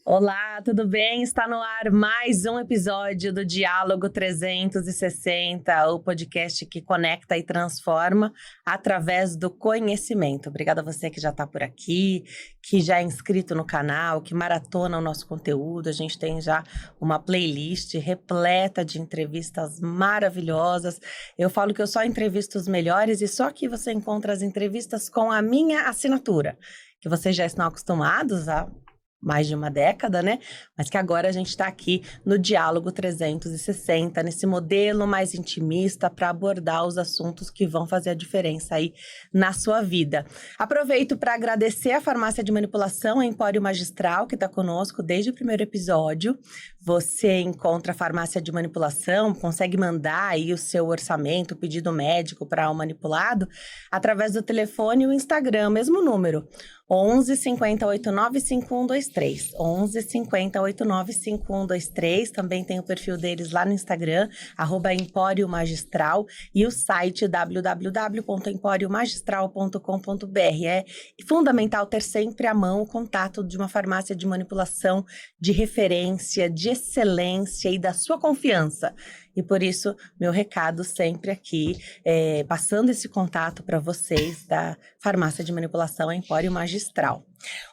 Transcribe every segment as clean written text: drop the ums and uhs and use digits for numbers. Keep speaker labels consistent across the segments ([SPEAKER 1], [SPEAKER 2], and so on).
[SPEAKER 1] Olá, tudo bem? Está no ar mais um episódio do Diálogo 360, o podcast que conecta e transforma através do conhecimento. Obrigada a você que já está por aqui, que já é inscrito no canal, que maratona o nosso conteúdo. A gente tem já uma playlist repleta de entrevistas maravilhosas. Eu falo que eu só entrevisto os melhores e só aqui você encontra as entrevistas com a minha assinatura, que vocês já estão acostumados a mais de uma década, né? Mas que agora a gente está aqui no Diálogo 360, nesse modelo mais intimista para abordar os assuntos que vão fazer a diferença aí na sua vida. Aproveito para agradecer a Farmácia de Manipulação Empório Magistral, que está conosco desde o primeiro episódio. Você encontra a Farmácia de Manipulação, consegue mandar aí o seu orçamento, o pedido médico para o manipulado, através do telefone e o Instagram, mesmo número. 11 50 89 5123. 11 50 89 5123. Também tem o perfil deles lá no Instagram, @Empório Magistral, e o site www.emporiomagistral.com.br. É fundamental ter sempre à mão o contato de uma farmácia de manipulação de referência, de excelência e da sua confiança. E por isso, meu recado sempre aqui, passando esse contato para vocês da Farmácia de Manipulação Empório Magistral.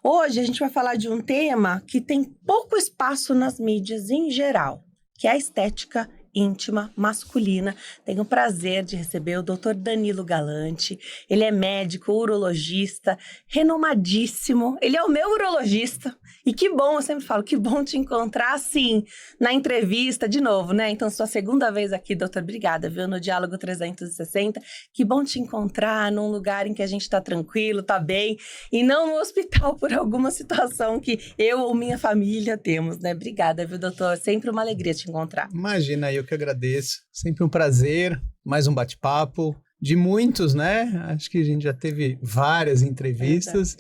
[SPEAKER 1] Hoje a gente vai falar de um tema que tem pouco espaço nas mídias em geral, que é a estética íntima masculina. Tenho o prazer de receber o Dr. Danilo Galante. Ele é médico, urologista, renomadíssimo. Ele é o meu urologista. E que bom, eu sempre falo, que bom te encontrar assim, na entrevista, de novo, né? Então, sua segunda vez aqui, doutor, obrigada, viu? No Diálogo 360. Que bom te encontrar num lugar em que a gente tá tranquilo, tá bem, e não no hospital por alguma situação que eu ou minha família temos, né? Obrigada, viu, doutor? Sempre uma alegria te encontrar.
[SPEAKER 2] Imagina, eu que agradeço. Sempre um prazer, mais um bate-papo de muitos, né? Acho que a gente já teve várias entrevistas.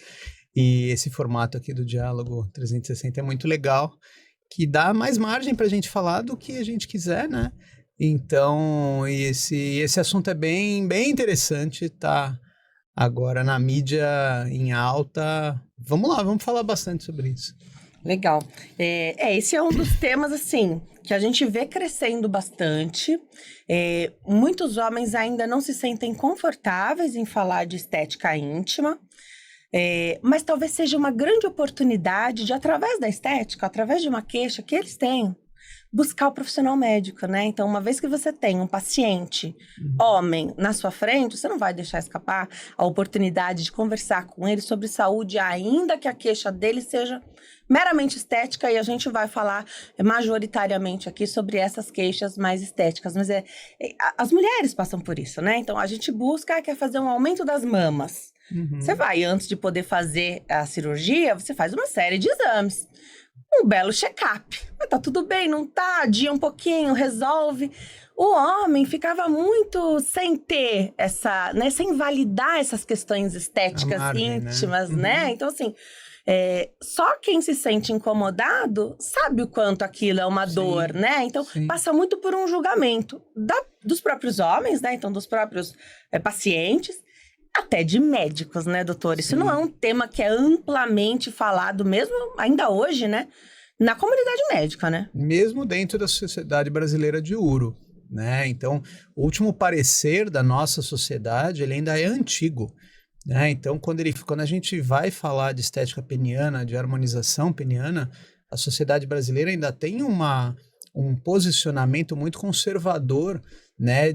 [SPEAKER 2] E esse formato aqui do Diálogo 360 é muito legal, que dá mais margem para a gente falar do que a gente quiser, né? Então, esse assunto é bem interessante, tá agora na mídia em alta. Vamos lá, vamos falar bastante sobre isso.
[SPEAKER 1] Legal. Esse é um dos temas, assim, que a gente vê crescendo bastante. Muitos homens ainda não se sentem confortáveis em falar de estética íntima. Mas talvez seja uma grande oportunidade de, através da estética, através de uma queixa que eles têm, buscar o profissional médico, né? Então, uma vez que você tem um paciente, homem, na sua frente, você não vai deixar escapar a oportunidade de conversar com ele sobre saúde, ainda que a queixa dele seja meramente estética, e a gente vai falar majoritariamente aqui sobre essas queixas mais estéticas. Mas as mulheres passam por isso, né? Então, a gente quer fazer um aumento das mamas. Você vai, antes de poder fazer a cirurgia, você faz uma série de exames. Um belo check-up. Mas tá tudo bem, não tá? Adia um pouquinho, resolve. O homem ficava muito sem ter essa, né? Sem validar essas questões estéticas íntimas, né? Então, assim, só quem se sente incomodado sabe o quanto aquilo é uma dor, né? Então, passa muito por um julgamento dos próprios homens, né? Então, dos próprios pacientes. Até de médicos, né, doutor? Isso não é um tema que é amplamente falado, mesmo ainda hoje, né? Na comunidade médica, né?
[SPEAKER 2] Mesmo dentro da Sociedade Brasileira de Uro, né? Então, o último parecer da nossa sociedade, ele ainda é antigo, né? Então, quando a gente vai falar de estética peniana, de harmonização peniana, a sociedade brasileira ainda tem um posicionamento muito conservador, né,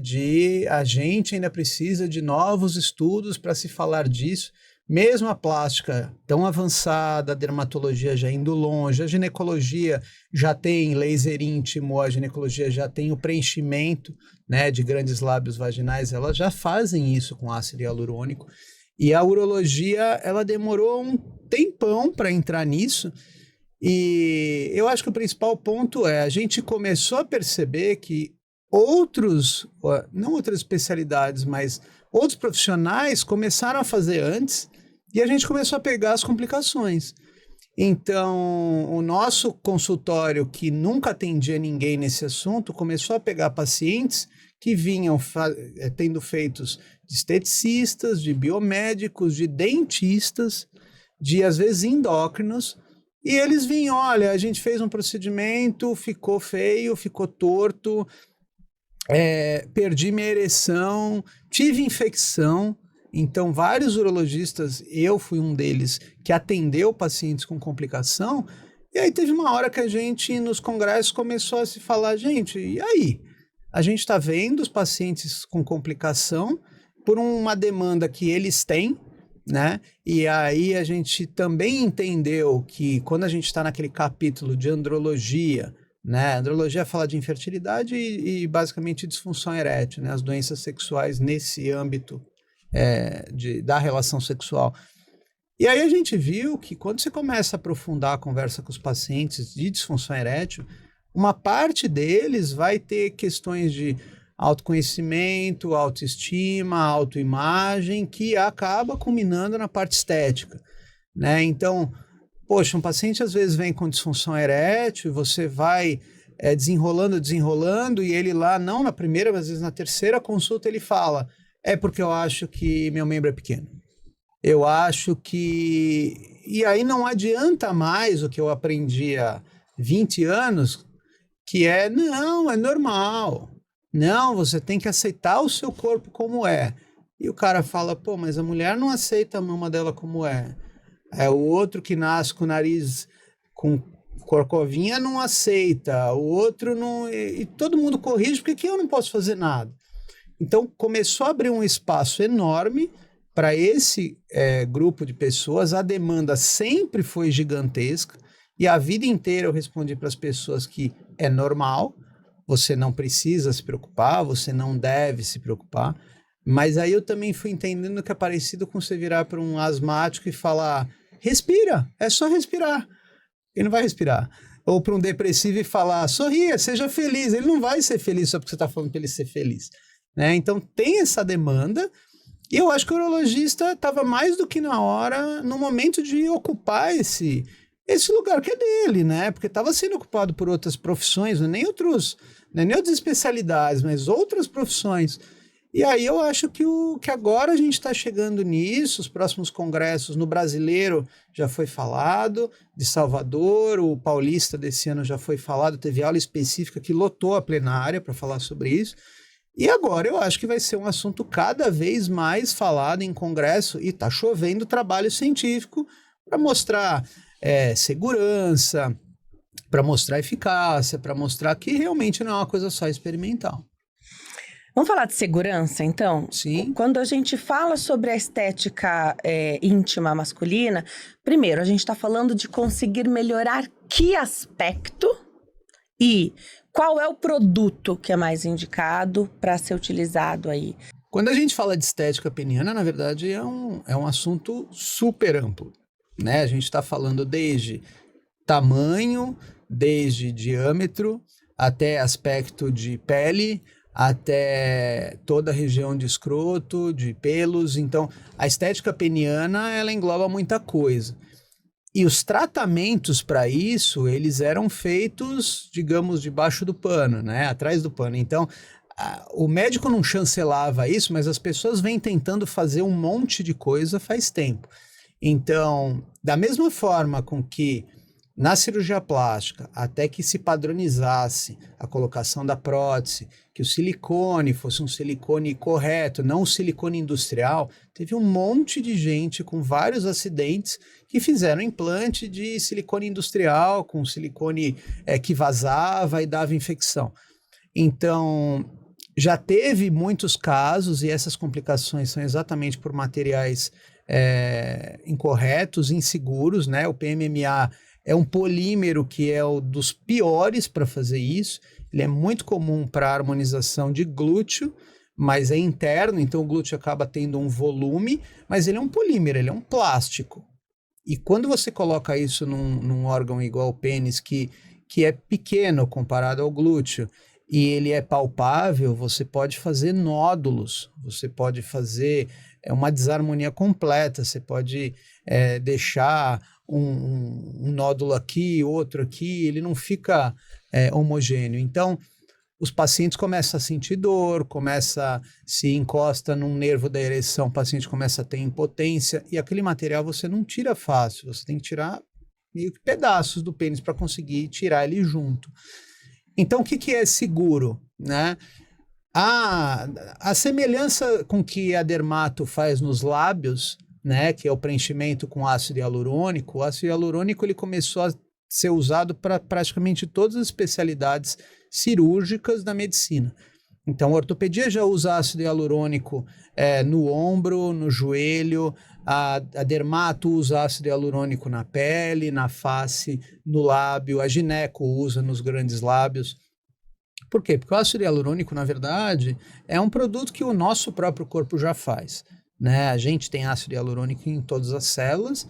[SPEAKER 2] a gente ainda precisa de novos estudos para se falar disso, mesmo a plástica tão avançada, a dermatologia já indo longe, a ginecologia já tem laser íntimo, a ginecologia já tem o preenchimento, né, de grandes lábios vaginais, elas já fazem isso com ácido hialurônico, e a urologia, ela demorou um tempão para entrar nisso. E eu acho que o principal ponto a gente começou a perceber que não outras especialidades, mas outros profissionais começaram a fazer antes e a gente começou a pegar as complicações. Então, o nosso consultório, que nunca atendia ninguém nesse assunto, começou a pegar pacientes que vinham tendo feitos de esteticistas, de biomédicos, de dentistas, de às vezes endócrinos, e eles vinham, olha, a gente fez um procedimento, ficou feio, ficou torto, perdi minha ereção, tive infecção. Então, vários urologistas, eu fui um deles, que atendeu pacientes com complicação, e aí teve uma hora que a gente, nos congressos, começou a se falar, gente, e aí? A gente está vendo os pacientes com complicação por uma demanda que eles têm, né? E aí a gente também entendeu que quando a gente está naquele capítulo de andrologia, né? Andrologia fala de infertilidade e basicamente disfunção erétil, né? As doenças sexuais nesse âmbito da relação sexual. E aí a gente viu que quando você começa a aprofundar a conversa com os pacientes de disfunção erétil, uma parte deles vai ter questões de autoconhecimento, autoestima, autoimagem, que acaba culminando na parte estética, né? Então, poxa, um paciente às vezes vem com disfunção erétil, você vai desenrolando, e ele lá, não na primeira, mas às vezes na terceira consulta, ele fala, porque eu acho que meu membro é pequeno. Eu acho que... E aí não adianta mais o que eu aprendi há 20 anos, que não, é normal. Não, você tem que aceitar o seu corpo como é. E o cara fala, pô, mas a mulher não aceita a mama dela como é. O outro que nasce com o nariz com corcovinha não aceita. O outro não... E todo mundo corrige, porque aqui eu não posso fazer nada. Então, começou a abrir um espaço enorme para esse grupo de pessoas. A demanda sempre foi gigantesca e a vida inteira eu respondi para as pessoas que é normal, você não precisa se preocupar, você não deve se preocupar. Mas aí eu também fui entendendo que é parecido com você virar para um asmático e falar, respira, é só respirar. Ele não vai respirar. Ou para um depressivo e falar, sorria, seja feliz. Ele não vai ser feliz só porque você está falando para ele ser feliz. Né? Então tem essa demanda, e eu acho que o urologista estava mais do que na hora, no momento de ocupar esse lugar que é dele, né? Porque estava sendo ocupado por outras profissões, nem outras especialidades, mas outras profissões. E aí eu acho que agora a gente está chegando nisso, os próximos congressos no brasileiro já foi falado, de Salvador, o paulista desse ano já foi falado, teve aula específica que lotou a plenária para falar sobre isso. E agora eu acho que vai ser um assunto cada vez mais falado em congresso, e está chovendo trabalho científico para mostrar segurança, para mostrar eficácia, para mostrar que realmente não é uma coisa só experimental.
[SPEAKER 1] Vamos falar de segurança, então?
[SPEAKER 2] Sim.
[SPEAKER 1] Quando a gente fala sobre a estética íntima masculina, primeiro, a gente está falando de conseguir melhorar que aspecto e qual é o produto que é mais indicado para ser utilizado aí?
[SPEAKER 2] Quando a gente fala de estética peniana, na verdade, é um assunto super amplo, né? A gente está falando desde tamanho, desde diâmetro, até aspecto de pele, até toda a região de escroto, de pelos. Então, a estética peniana, ela engloba muita coisa. E os tratamentos para isso, eles eram feitos, digamos, debaixo do pano, né? Atrás do pano. Então, o médico não chancelava isso, mas as pessoas vêm tentando fazer um monte de coisa faz tempo. Então, da mesma forma com que na cirurgia plástica, até que se padronizasse a colocação da prótese, que o silicone fosse um silicone correto, não um silicone industrial, teve um monte de gente com vários acidentes que fizeram implante de silicone industrial, com silicone que vazava e dava infecção. Então, já teve muitos casos, e essas complicações são exatamente por materiais incorretos, inseguros, né? O PMMA é um polímero que é um dos piores para fazer isso. Ele é muito comum para harmonização de glúteo, mas é interno, então o glúteo acaba tendo um volume, mas ele é um polímero, ele é um plástico. E quando você coloca isso num órgão igual ao pênis, que é pequeno comparado ao glúteo, e ele é palpável, você pode fazer nódulos, você pode fazer uma desarmonia completa, você pode deixar um nódulo aqui, outro aqui, ele não fica homogêneo. Então, os pacientes começam a sentir dor, se encosta num nervo da ereção, o paciente começa a ter impotência, e aquele material você não tira fácil, você tem que tirar meio que pedaços do pênis para conseguir tirar ele junto. Então, o que é seguro, né? A semelhança com que a dermato faz nos lábios, né, que é o preenchimento com ácido hialurônico, o ácido hialurônico ele começou a ser usado para praticamente todas as especialidades cirúrgicas da medicina. Então, a ortopedia já usa ácido hialurônico no ombro, no joelho, a dermato usa ácido hialurônico na pele, na face, no lábio, a gineco usa nos grandes lábios. Por quê? Porque o ácido hialurônico, na verdade, é um produto que o nosso próprio corpo já faz, né? A gente tem ácido hialurônico em todas as células,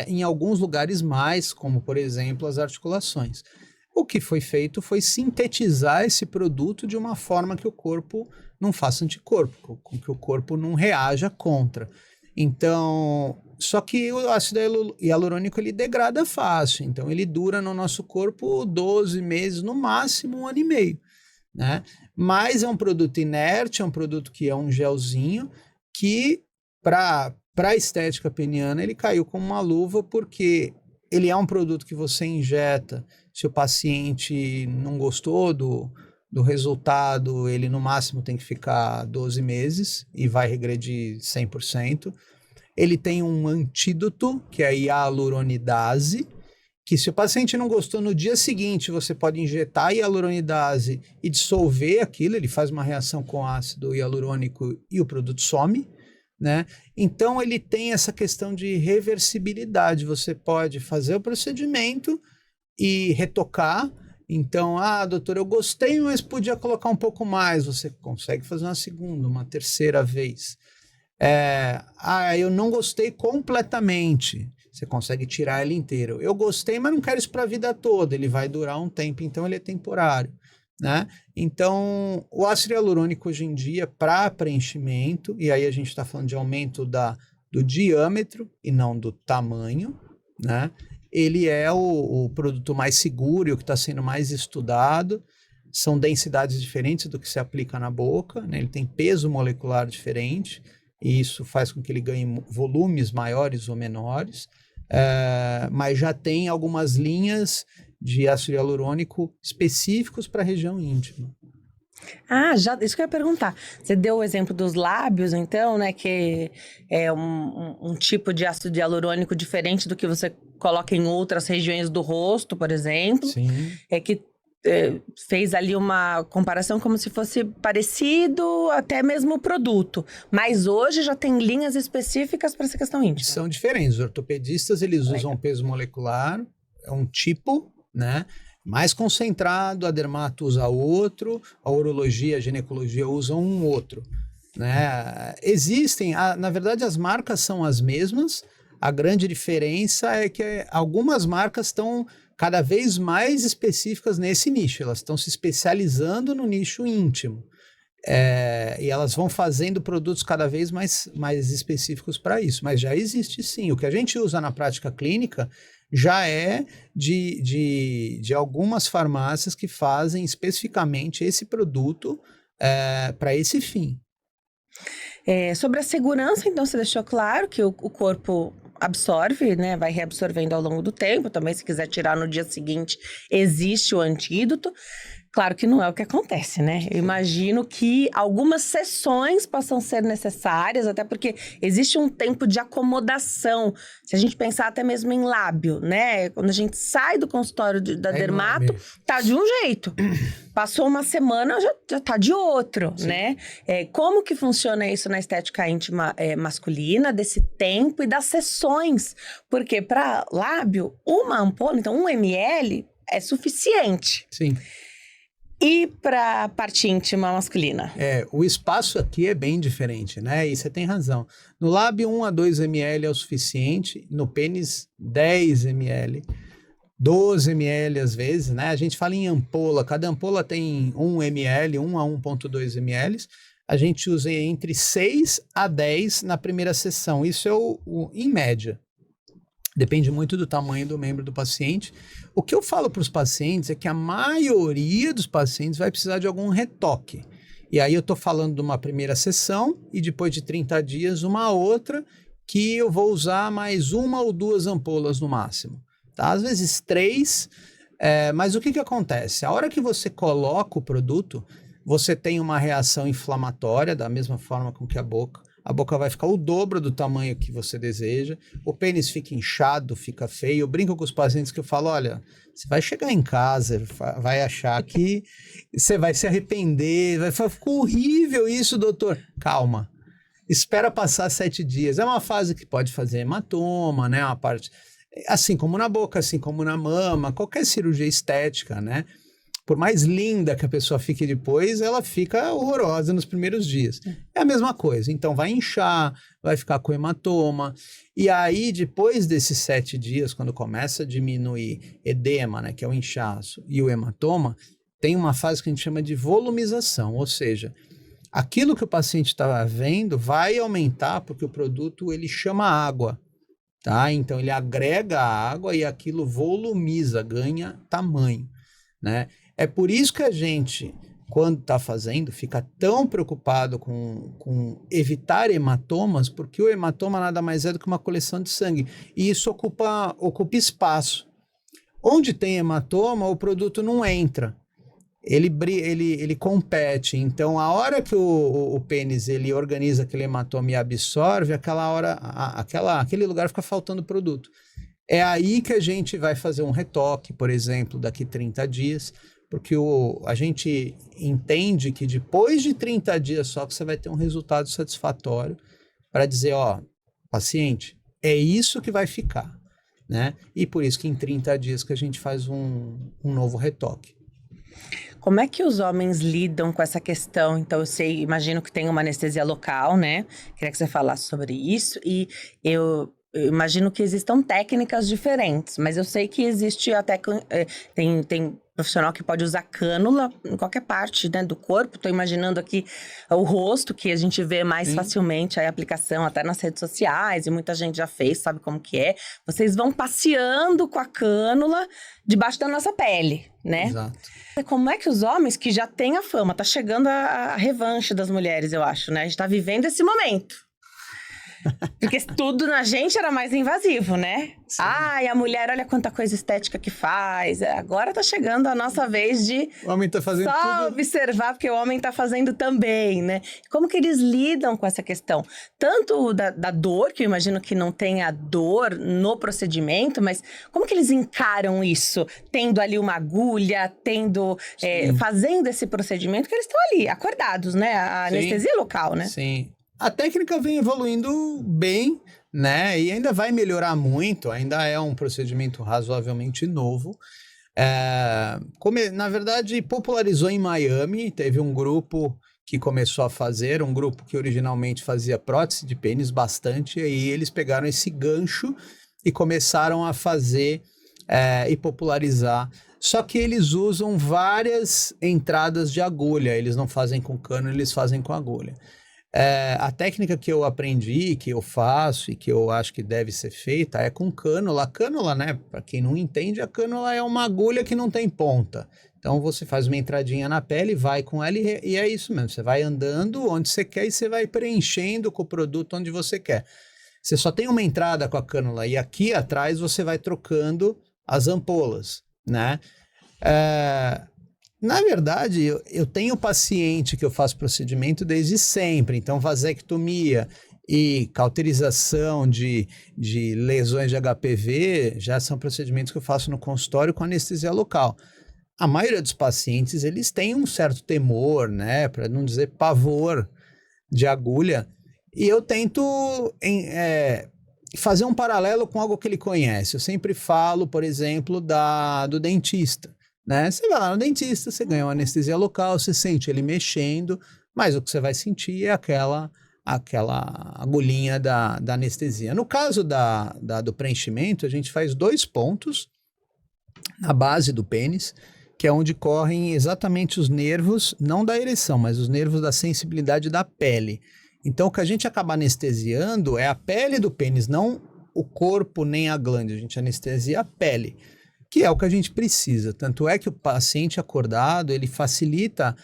[SPEAKER 2] em alguns lugares mais, como, por exemplo, as articulações. O que foi feito foi sintetizar esse produto de uma forma que o corpo não faça anticorpo, com que o corpo não reaja contra. Então, só que o ácido hialurônico ele degrada fácil, então ele dura no nosso corpo 12 meses, no máximo 1 ano e meio, né? Mas é um produto inerte, é um produto que é um gelzinho, que para a estética peniana ele caiu como uma luva, porque ele é um produto que você injeta. Se o paciente não gostou do resultado, ele no máximo tem que ficar 12 meses e vai regredir 100%. Ele tem um antídoto, que é a hialuronidase, que se o paciente não gostou no dia seguinte, você pode injetar a hialuronidase e dissolver aquilo, ele faz uma reação com ácido hialurônico e o produto some, né? Então ele tem essa questão de reversibilidade, você pode fazer o procedimento e retocar. Então, doutor, eu gostei, mas podia colocar um pouco mais. Você consegue fazer uma segunda, uma terceira vez. Eu não gostei completamente. Você consegue tirar ele inteiro. Eu gostei, mas não quero isso para a vida toda. Ele vai durar um tempo, então ele é temporário, né? Então, o ácido hialurônico hoje em dia, para preenchimento, e aí a gente está falando de aumento do diâmetro e não do tamanho, né? Ele é o produto mais seguro e o que está sendo mais estudado. São densidades diferentes do que se aplica na boca, né? Ele tem peso molecular diferente, e isso faz com que ele ganhe volumes maiores ou menores, mas já tem algumas linhas de ácido hialurônico específicos para a região íntima.
[SPEAKER 1] Isso que eu ia perguntar. Você deu o exemplo dos lábios, então, né? Que é um tipo de ácido hialurônico diferente do que você coloca em outras regiões do rosto, por exemplo.
[SPEAKER 2] Sim.
[SPEAKER 1] Fez ali uma comparação como se fosse parecido, até mesmo o produto. Mas hoje já tem linhas específicas para essa questão íntima.
[SPEAKER 2] São diferentes. Os ortopedistas, eles usam peso molecular, é um tipo, né? Mais concentrado, a dermato usa outro, a urologia, a ginecologia usam um outro, né? Existem, na verdade as marcas são as mesmas, a grande diferença é que algumas marcas estão cada vez mais específicas nesse nicho, elas estão se especializando no nicho íntimo, e elas vão fazendo produtos cada vez mais específicos para isso, mas já existe sim, o que a gente usa na prática clínica já é de algumas farmácias que fazem especificamente esse produto para esse fim.
[SPEAKER 1] Sobre a segurança, então, você deixou claro que o corpo absorve, né? Vai reabsorvendo ao longo do tempo. Também, se quiser tirar no dia seguinte, existe o antídoto. Claro que não é o que acontece, né? Eu imagino que algumas sessões possam ser necessárias, até porque existe um tempo de acomodação. Se a gente pensar até mesmo em lábio, né? Quando a gente sai do consultório da dermato, tá de um jeito. Passou uma semana, já tá de outro, sim, né? Como que funciona isso na estética íntima masculina, desse tempo e das sessões? Porque para lábio, uma ampola, então 1 ml é suficiente.
[SPEAKER 2] Sim.
[SPEAKER 1] E para a parte íntima masculina?
[SPEAKER 2] O espaço aqui é bem diferente, né? E você tem razão. No lábio, 1 a 2 ml é o suficiente. No pênis, 10 ml. 12 ml às vezes, né? A gente fala em ampola. Cada ampola tem 1 ml, 1 a 1,2 ml. A gente usa entre 6 a 10 na primeira sessão. Isso é em média. Depende muito do tamanho do membro do paciente. O que eu falo para os pacientes é que a maioria dos pacientes vai precisar de algum retoque. E aí eu estou falando de uma primeira sessão e depois de 30 dias uma outra que eu vou usar mais 1 ou 2 ampolas no máximo. Tá? Às vezes 3, mas o que acontece? A hora que você coloca o produto, você tem uma reação inflamatória, da mesma forma com que a boca vai ficar o dobro do tamanho que você deseja, o pênis fica inchado, fica feio. Eu brinco com os pacientes que eu falo, olha, você vai chegar em casa, vai achar que você vai se arrepender, vai falar, ficou horrível isso, doutor. Calma, espera passar 7 dias. É uma fase que pode fazer hematoma, né? Uma parte, assim como na boca, assim como na mama, qualquer cirurgia estética, né? Por mais linda que a pessoa fique depois, ela fica horrorosa nos primeiros dias. É a mesma coisa. Então, vai inchar, vai ficar com hematoma. E aí, depois desses 7 dias, quando começa a diminuir edema, né, que é o inchaço, e o hematoma, tem uma fase que a gente chama de volumização. Ou seja, aquilo que o paciente estava vendo vai aumentar porque o produto ele chama água. Tá? Então, ele agrega a água e aquilo volumiza, ganha tamanho, né? É por isso que a gente, quando está fazendo, fica tão preocupado com evitar hematomas, porque o hematoma nada mais é do que uma coleção de sangue. E isso ocupa espaço. Onde tem hematoma, o produto não entra. Ele compete. Então, a hora que o pênis ele organiza aquele hematoma e absorve, aquela hora, aquele lugar fica faltando produto. É aí que a gente vai fazer um retoque, por exemplo, daqui 30 dias, porque a gente entende que depois de 30 dias só que você vai ter um resultado satisfatório para dizer, ó, paciente, é isso que vai ficar, né? E por isso que em 30 dias que a gente faz um novo retoque.
[SPEAKER 1] Como é que os homens lidam com essa questão? Então, imagino que tem uma anestesia local, né? Queria que você falasse sobre isso. E eu imagino que existam técnicas diferentes, mas eu sei que existe até... Tem profissional que pode usar cânula em qualquer parte, né, do corpo. Estou imaginando aqui o rosto, que a gente vê mais facilmente a aplicação até nas redes sociais, e muita gente já fez, sabe como que é. Vocês vão passeando com a cânula debaixo da nossa pele, né?
[SPEAKER 2] Exato.
[SPEAKER 1] Como é que os homens, que já têm a fama, tá chegando a revanche das mulheres, eu acho, né? A gente tá vivendo esse momento. Porque tudo na gente era mais invasivo, né? Sim. Ai, a mulher, olha quanta coisa estética que faz. Agora tá chegando a nossa vez de
[SPEAKER 2] o homem tá fazendo
[SPEAKER 1] só
[SPEAKER 2] tudo...
[SPEAKER 1] observar, porque o homem tá fazendo também, né? Como que eles lidam com essa questão? Tanto da dor, que eu imagino que não tenha dor no procedimento, mas como que eles encaram isso? Tendo ali uma agulha, fazendo esse procedimento, que eles estão ali, acordados, né? A anestesia local, né?
[SPEAKER 2] Sim. A técnica vem evoluindo bem, né? E ainda vai melhorar muito, ainda é um procedimento razoavelmente novo. Na verdade, popularizou em Miami, teve um grupo que começou a fazer, um grupo que originalmente fazia prótese de pênis bastante, e aí eles pegaram esse gancho e começaram a fazer e popularizar. Só que eles usam várias entradas de agulha, eles não fazem com cano, eles fazem com agulha. A técnica que eu aprendi, que eu faço e que eu acho que deve ser feita é com cânula. A cânula, né, para quem não entende, a cânula é uma agulha que não tem ponta. Então você faz uma entradinha na pele, vai com ela e é isso mesmo. Você vai andando onde você quer e você vai preenchendo com o produto onde você quer. Você só tem uma entrada com a cânula e aqui atrás você vai trocando as ampolas, né? Na verdade, eu tenho paciente que eu faço procedimento desde sempre. Então, vasectomia e cauterização de lesões de HPV já são procedimentos que eu faço no consultório com anestesia local. A maioria dos pacientes, eles têm um certo temor, né? Para não dizer pavor de agulha. E eu tento fazer um paralelo com algo que ele conhece. Eu sempre falo, por exemplo, do dentista. Né? Você vai lá no dentista, você ganha uma anestesia local, você sente ele mexendo, mas o que você vai sentir é aquela agulhinha da anestesia. No caso do preenchimento, a gente faz 2 pontos na base do pênis, que é onde correm exatamente os nervos, não da ereção, mas os nervos da sensibilidade da pele. Então, o que a gente acaba anestesiando é a pele do pênis, não o corpo nem a glande, a gente anestesia a pele, que é o que a gente precisa. Tanto é que o paciente acordado, ele facilita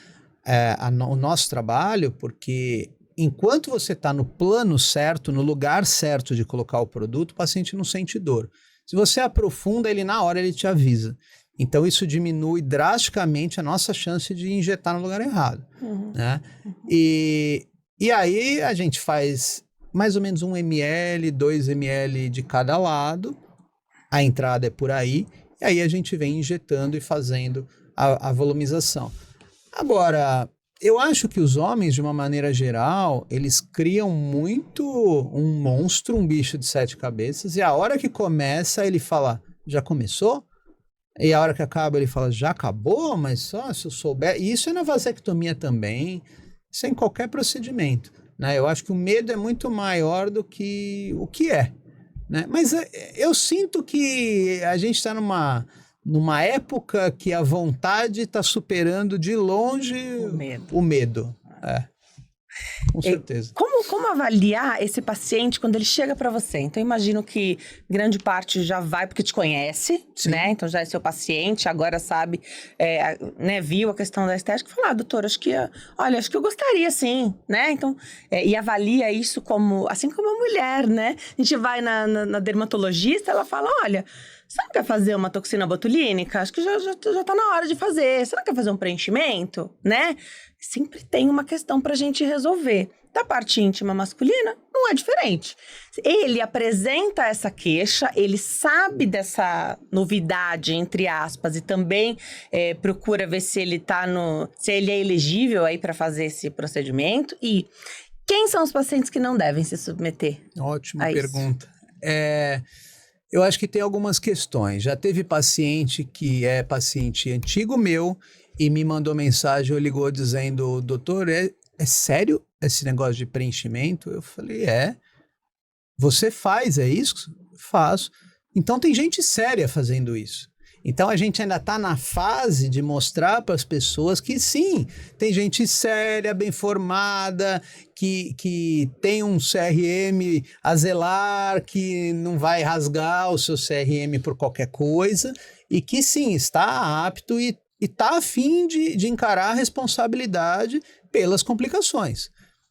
[SPEAKER 2] o nosso trabalho, porque enquanto você está no plano certo, no lugar certo de colocar o produto, o paciente não sente dor. Se você aprofunda, ele na hora ele te avisa. Então isso diminui drasticamente a nossa chance de injetar no lugar errado. Né? E aí a gente faz mais ou menos 1 ml, 2 ml de cada lado, a entrada é por aí, e aí a gente vem injetando e fazendo a volumização. Agora, eu acho que os homens, de uma maneira geral, eles criam muito um monstro, um bicho de 7 cabeças, e a hora que começa, ele fala, já começou? E a hora que acaba, ele fala, já acabou? Mas só se eu souber... E isso é na vasectomia também, isso é em qualquer procedimento, né? Eu acho que o medo é muito maior do que o que é, né? Mas eu sinto que a gente está numa época que a vontade está superando de longe o medo. Com certeza.
[SPEAKER 1] Como avaliar esse paciente quando ele chega para você? Então, eu imagino que grande parte já vai porque te conhece, sim, né? Então, já é seu paciente, agora sabe, né? Viu a questão da estética e fala, doutor, acho que eu gostaria sim, né? Então, e avalia isso como, assim como a mulher, né? A gente vai na dermatologista, ela fala, olha, você não quer fazer uma toxina botulínica? Acho que já tá na hora de fazer. Você não quer fazer um preenchimento, né? Sempre tem uma questão pra gente resolver. Da parte íntima masculina, não é diferente. Ele apresenta essa queixa, ele sabe dessa novidade, entre aspas, e também procura ver se ele se ele é elegível aí para fazer esse procedimento. E quem são os pacientes que não devem se submeter?
[SPEAKER 2] Ótima pergunta. Eu acho que tem algumas questões. Já teve paciente que é paciente antigo meu e me mandou mensagem ou ligou dizendo, doutor, é sério esse negócio de preenchimento? Eu falei, você faz, é isso? Faço. Então tem gente séria fazendo isso. Então a gente ainda está na fase de mostrar para as pessoas que sim, tem gente séria, bem formada, que tem um CRM a zelar, que não vai rasgar o seu CRM por qualquer coisa e que sim, está apto e está a fim de encarar a responsabilidade pelas complicações.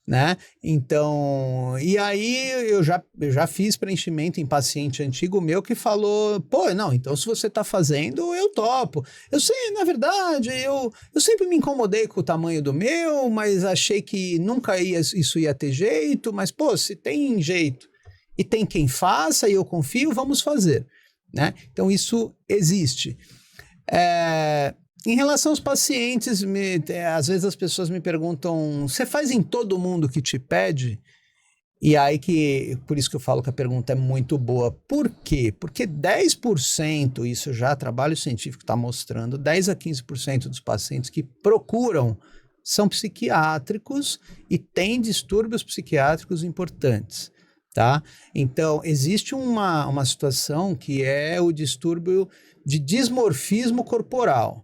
[SPEAKER 2] Né? Então, e aí eu já fiz preenchimento em paciente antigo meu que falou, não, então se você tá fazendo, eu topo. Eu sei, na verdade, eu sempre me incomodei com o tamanho do meu, mas achei que nunca isso ia ter jeito, mas se tem jeito e tem quem faça e eu confio, vamos fazer, né? Então isso existe. Em relação aos pacientes, às vezes as pessoas me perguntam, você faz em todo mundo que te pede? E aí por isso que eu falo que a pergunta é muito boa. Por quê? Porque 10%, isso já trabalho científico está mostrando, 10 a 15% dos pacientes que procuram são psiquiátricos e têm distúrbios psiquiátricos importantes, tá? Então, existe uma situação que é o distúrbio de dismorfismo corporal.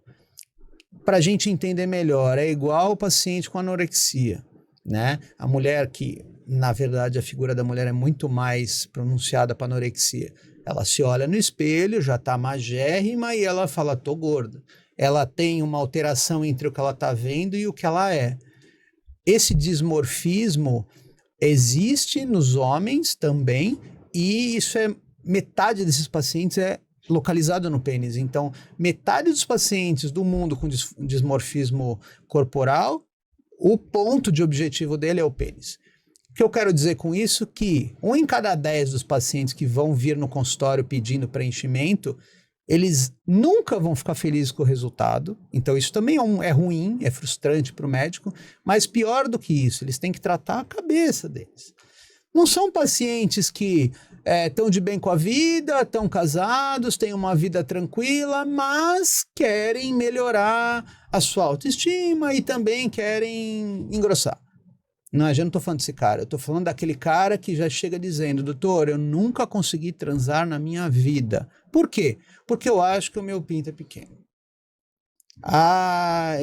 [SPEAKER 2] Para a gente entender melhor, é igual o paciente com anorexia, né? A mulher que, na verdade, a figura da mulher é muito mais pronunciada para anorexia. Ela se olha no espelho, já está magérrima e ela fala, tô gorda. Ela tem uma alteração entre o que ela está vendo e o que ela é. Esse dismorfismo existe nos homens também e isso metade desses pacientes é localizado no pênis. Então, metade dos pacientes do mundo com dismorfismo corporal, o ponto de objetivo dele é o pênis. O que eu quero dizer com isso? Que 1 em cada 10 dos pacientes que vão vir no consultório pedindo preenchimento, eles nunca vão ficar felizes com o resultado. Então, isso também é ruim, é frustrante para o médico, mas pior do que isso, eles têm que tratar a cabeça deles. Não são pacientes que estão de bem com a vida, estão casados, têm uma vida tranquila, mas querem melhorar a sua autoestima e também querem engrossar. Não, eu já não estou falando desse cara, eu estou falando daquele cara que já chega dizendo, doutor, eu nunca consegui transar na minha vida. Por quê? Porque eu acho que o meu pinto é pequeno.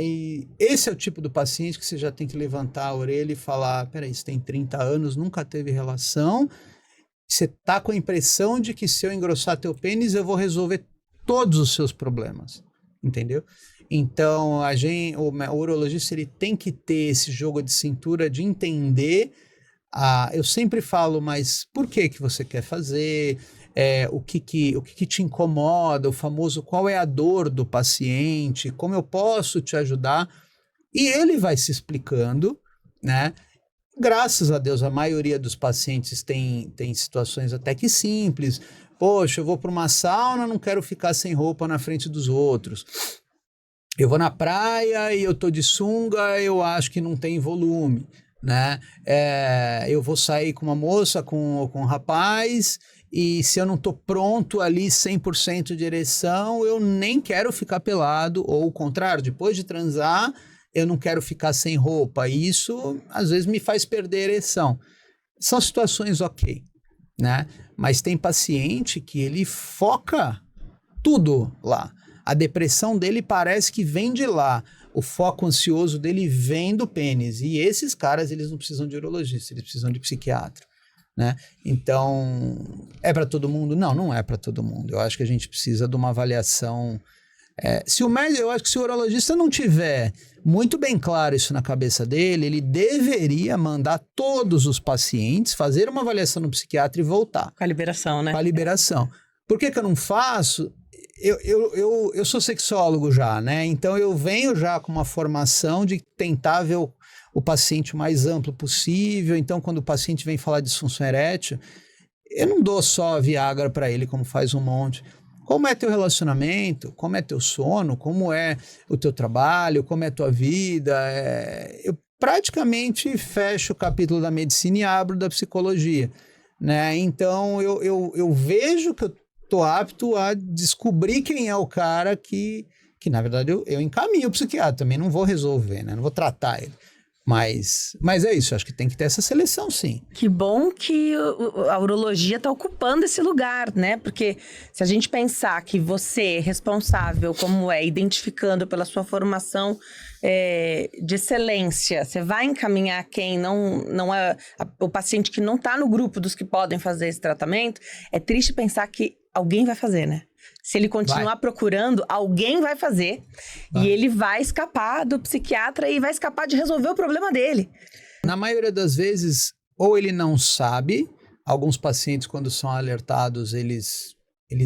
[SPEAKER 2] E esse é o tipo do paciente que você já tem que levantar a orelha e falar, peraí, você tem 30 anos, nunca teve relação Você tá com a impressão de que se eu engrossar teu pênis, eu vou resolver todos os seus problemas, entendeu? Então, o urologista ele tem que ter esse jogo de cintura de entender. Eu sempre falo, mas por que você quer fazer? O que te incomoda? O famoso qual é a dor do paciente? Como eu posso te ajudar? E ele vai se explicando, né? Graças a Deus, a maioria dos pacientes tem situações até que simples. Poxa, eu vou para uma sauna, não quero ficar sem roupa na frente dos outros. Eu vou na praia e eu tô de sunga, eu acho que não tem volume, né? Eu vou sair com uma moça, com um rapaz, e se eu não tô pronto ali 100% de ereção, eu nem quero ficar pelado, ou o contrário, depois de transar, eu não quero ficar sem roupa. E isso, às vezes, me faz perder a ereção. São situações ok, né? Mas tem paciente que ele foca tudo lá. A depressão dele parece que vem de lá. O foco ansioso dele vem do pênis. E esses caras, eles não precisam de urologista, eles precisam de psiquiatra, né? Então, é para todo mundo? Não, não é para todo mundo. Eu acho que a gente precisa de uma avaliação. Eu acho que se o urologista não tiver muito bem claro isso na cabeça dele, ele deveria mandar todos os pacientes fazer uma avaliação no psiquiatra e voltar.
[SPEAKER 1] Com a liberação, né?
[SPEAKER 2] Com a liberação. Por que eu não faço? Eu sou sexólogo já, né? Então eu venho já com uma formação de tentar ver o paciente o mais amplo possível. Então, quando o paciente vem falar de disfunção erétil, eu não dou só Viagra para ele, como faz um monte. Como é teu relacionamento? Como é teu sono? Como é o teu trabalho? Como é tua vida? Eu praticamente fecho o capítulo da medicina e abro da psicologia, né? Então, eu vejo que eu tô apto a descobrir quem é o cara que na verdade, eu encaminho o psiquiatra. Também não vou resolver, né? Não vou tratar ele. Mas é isso, acho que tem que ter essa seleção, sim.
[SPEAKER 1] Que bom que a urologia está ocupando esse lugar, né? Porque se a gente pensar que você é responsável, como identificando pela sua formação de excelência, você vai encaminhar quem não é o paciente que não está no grupo dos que podem fazer esse tratamento, é triste pensar que alguém vai fazer, né? Se ele continuar procurando, alguém vai fazer. E ele vai escapar do psiquiatra e vai escapar de resolver o problema dele.
[SPEAKER 2] Na maioria das vezes, ou ele não sabe, alguns pacientes, quando são alertados, eles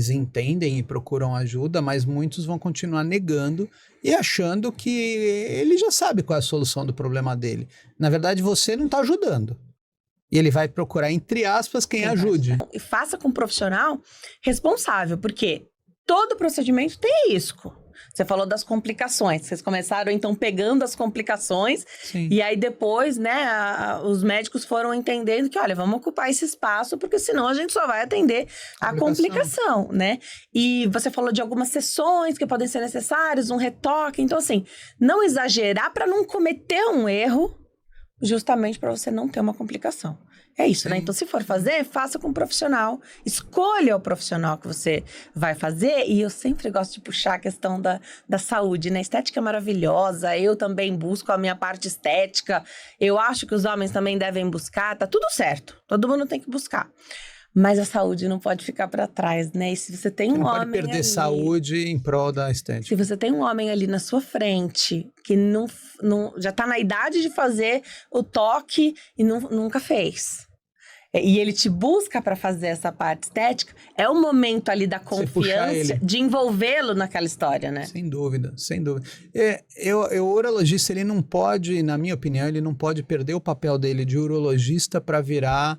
[SPEAKER 2] entendem e procuram ajuda, mas muitos vão continuar negando e achando que ele já sabe qual é a solução do problema dele. Na verdade, você não está ajudando. E ele vai procurar, entre aspas, quem ajude.
[SPEAKER 1] E faça com um profissional responsável, porque todo procedimento tem risco. Você falou das complicações. Vocês começaram, então, pegando as complicações. Sim. E aí, depois, né, os médicos foram entendendo que, olha, vamos ocupar esse espaço, porque senão a gente só vai atender a complicação, né? E você falou de algumas sessões que podem ser necessárias, um retoque. Então, assim, não exagerar para não cometer um erro, justamente para você não ter uma complicação. É isso, sim, né? Então, se for fazer, faça com um profissional. Escolha o profissional que você vai fazer. E eu sempre gosto de puxar a questão da saúde, né? Estética é maravilhosa. Eu também busco a minha parte estética. Eu acho que os homens também devem buscar. Tá tudo certo. Todo mundo tem que buscar. Mas a saúde não pode ficar para trás, né? E se você tem um homem ali... Não pode
[SPEAKER 2] perder saúde em prol da estética.
[SPEAKER 1] Se você tem um homem ali na sua frente que já tá na idade de fazer o toque e nunca fez, e ele te busca para fazer essa parte estética, é o momento ali da confiança de envolvê-lo naquela história, né?
[SPEAKER 2] Sem dúvida, sem dúvida. O urologista, ele não pode, na minha opinião, ele não pode perder o papel dele de urologista para virar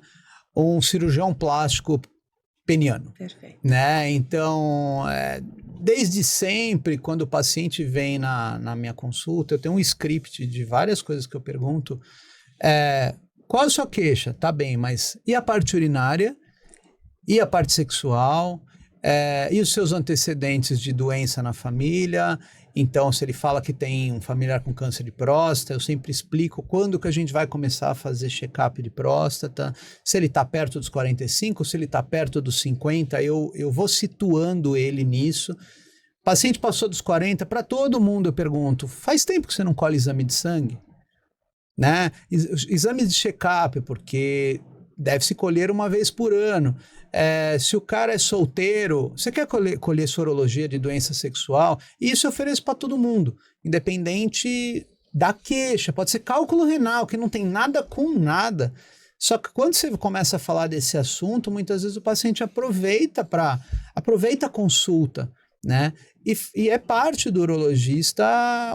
[SPEAKER 2] um cirurgião plástico peniano.
[SPEAKER 1] Perfeito.
[SPEAKER 2] Né? Então, desde sempre, quando o paciente vem na minha consulta, eu tenho um script de várias coisas que eu pergunto. Qual a sua queixa? Tá bem, mas e a parte urinária? E a parte sexual? E os seus antecedentes de doença na família? Então, se ele fala que tem um familiar com câncer de próstata, eu sempre explico quando que a gente vai começar a fazer check-up de próstata, se ele está perto dos 45, se ele está perto dos 50, eu vou situando ele nisso. O paciente passou dos 40, para todo mundo eu pergunto, faz tempo que você não colhe exame de sangue? Né? Exames de check-up, porque deve-se colher uma vez por ano. Se o cara é solteiro, você quer colher sorologia de doença sexual? Isso eu ofereço para todo mundo, independente da queixa. Pode ser cálculo renal, que não tem nada com nada. Só que quando você começa a falar desse assunto, muitas vezes o paciente aproveita a consulta, né? E é parte do urologista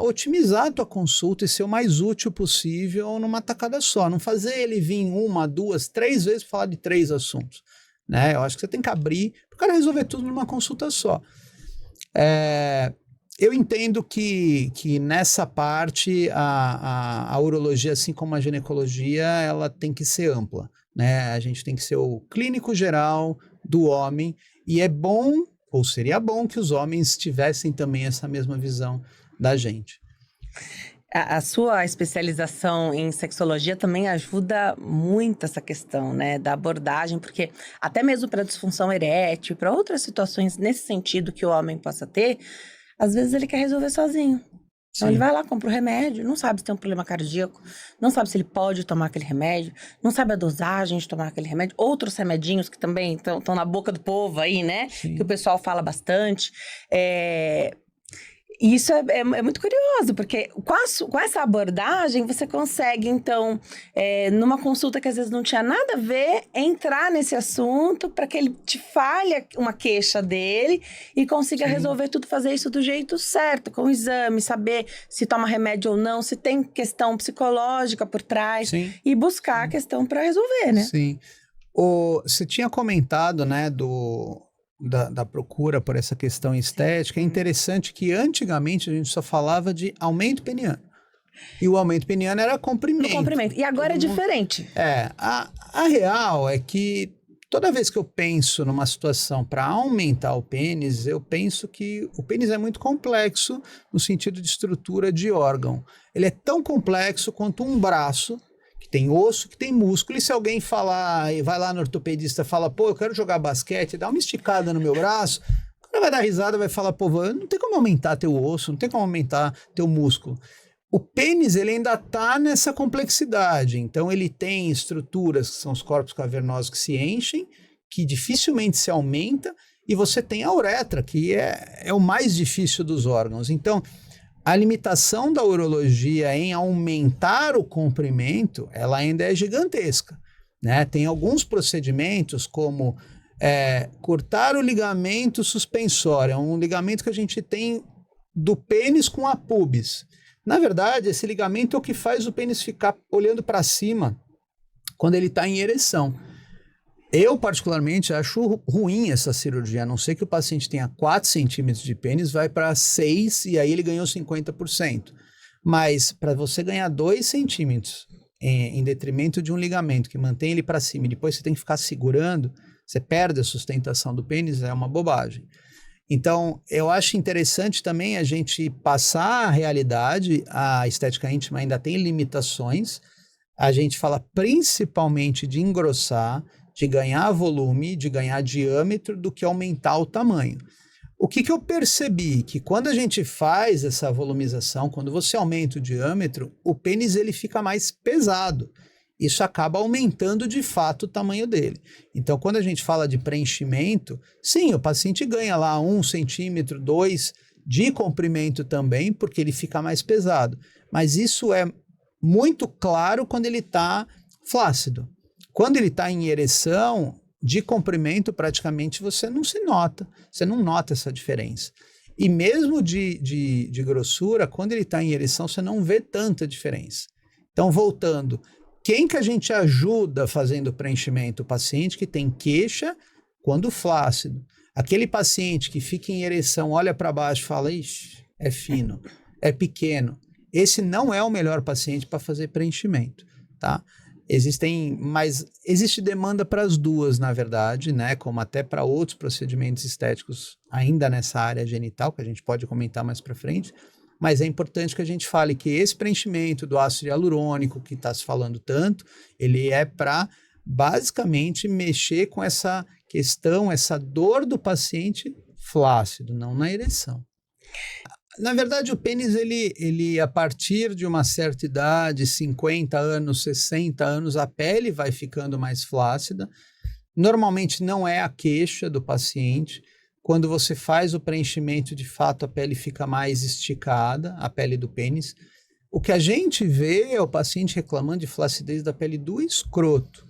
[SPEAKER 2] otimizar a tua consulta e ser o mais útil possível numa tacada só. Não fazer ele vir 1, 2, 3 vezes para falar de 3 assuntos, né? Eu acho que você tem que abrir para o cara resolver tudo numa consulta só. Eu entendo que nessa parte a urologia, assim como a ginecologia, ela tem que ser ampla, né? A gente tem que ser o clínico geral do homem, e é bom, ou seria bom, que os homens tivessem também essa mesma visão da gente.
[SPEAKER 1] A sua especialização em sexologia também ajuda muito essa questão, né, da abordagem, porque até mesmo para disfunção erétil, para outras situações nesse sentido que o homem possa ter, às vezes ele quer resolver sozinho. Então ele vai lá, compra o remédio, não sabe se tem um problema cardíaco, não sabe se ele pode tomar aquele remédio, não sabe a dosagem de tomar aquele remédio. Outros remedinhos que também estão na boca do povo aí, né? Sim. Que o pessoal fala bastante. E isso é muito curioso, porque com essa abordagem você consegue, então, numa consulta que às vezes não tinha nada a ver, entrar nesse assunto para que ele te fale uma queixa dele e consiga resolver tudo, fazer isso do jeito certo, com o exame, saber se toma remédio ou não, se tem questão psicológica por trás. Sim. E buscar a questão para resolver, né?
[SPEAKER 2] Sim. Você tinha comentado, né, da procura por essa questão estética. É interessante que antigamente a gente só falava de aumento peniano. E o aumento peniano era comprimento.
[SPEAKER 1] E agora é diferente.
[SPEAKER 2] A real é que toda vez que eu penso numa situação para aumentar o pênis, eu penso que o pênis é muito complexo no sentido de estrutura de órgão. Ele é tão complexo quanto um braço, que tem osso, que tem músculo, e se alguém falar, e vai lá no ortopedista e fala, pô, eu quero jogar basquete, dá uma esticada no meu braço, o cara vai dar risada, vai falar, pô, não tem como aumentar teu osso, não tem como aumentar teu músculo. O pênis, ele ainda está nessa complexidade, então ele tem estruturas, que são os corpos cavernosos que se enchem, que dificilmente se aumenta, e você tem a uretra, que é o mais difícil dos órgãos. Então, a limitação da urologia em aumentar o comprimento, ela ainda é gigantesca, né? Tem alguns procedimentos como cortar o ligamento suspensório, é um ligamento que a gente tem do pênis com a pubis. Na verdade, esse ligamento é o que faz o pênis ficar olhando para cima quando ele está em ereção. Eu, particularmente, acho ruim essa cirurgia, a não ser que o paciente tenha 4 centímetros de pênis, vai para 6 e aí ele ganhou 50%. Mas para você ganhar 2 centímetros em detrimento de um ligamento que mantém ele para cima e depois você tem que ficar segurando, você perde a sustentação do pênis, é uma bobagem. Então, eu acho interessante também a gente passar a realidade, a estética íntima ainda tem limitações, a gente fala principalmente de engrossar, de ganhar volume, de ganhar diâmetro, do que aumentar o tamanho. O que eu percebi? Que quando a gente faz essa volumização, quando você aumenta o diâmetro, o pênis ele fica mais pesado. Isso acaba aumentando de fato o tamanho dele. Então, quando a gente fala de preenchimento, sim, o paciente ganha lá 1 centímetro, 2 de comprimento também, porque ele fica mais pesado. Mas isso é muito claro quando ele está flácido. Quando ele está em ereção, de comprimento praticamente você não nota essa diferença. E mesmo de grossura, quando ele está em ereção, você não vê tanta diferença. Então, voltando, quem que a gente ajuda fazendo preenchimento? O paciente que tem queixa quando flácido. Aquele paciente que fica em ereção, olha para baixo e fala, ixi, é fino, é pequeno. Esse não é o melhor paciente para fazer preenchimento, tá? Existe demanda para as duas, na verdade, né? Como até para outros procedimentos estéticos ainda nessa área genital, que a gente pode comentar mais para frente, mas é importante que a gente fale que esse preenchimento do ácido hialurônico, que está se falando tanto, ele é para basicamente mexer com essa questão, essa dor do paciente flácido, não na ereção. Na verdade, o pênis, ele a partir de uma certa idade, 50 anos, 60 anos, a pele vai ficando mais flácida. Normalmente não é a queixa do paciente. Quando você faz o preenchimento, de fato, a pele fica mais esticada, a pele do pênis. O que a gente vê é o paciente reclamando de flacidez da pele do escroto,